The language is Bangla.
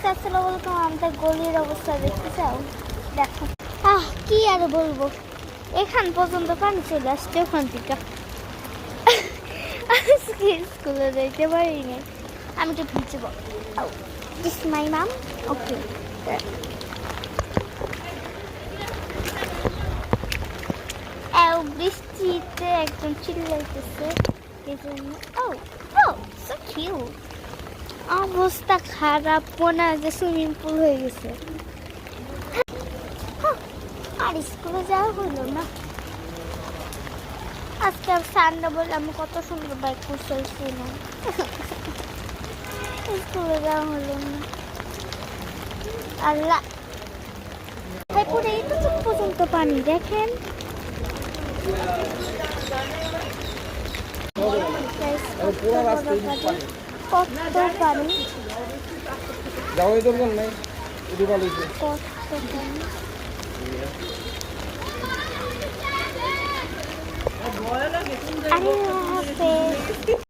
গাইস আসসালামু আলাইকুম। আমাদের গলির অবস্থা দেখতে চাও? দেখো কি আর বলবো, এখান পর্যন্ত পানি চলে আসছে ওখান থেকে। আজকে স্কুলে যাইতে পারিনি, আমি তো ভিজবো। দিস মাই মাম। ওকে, বৃষ্টিতে একদম চিল্লাইতেছে এই জন্য। ও ও সো কিউট। অবস্থা খারাপ, মনে হয় যে সুইমিং পুল হয়ে গেছে। আর স্কুলে যাওয়া হলো না আজকে। সানডে বলে আমি কত সুন্দর বাইক করছি না, স্কুলে যাওয়া হলো না। আল্লাহ, পুরো এইটুকু পর্যন্ত পানি দেখেন। কত পানি, কত পানি। আরে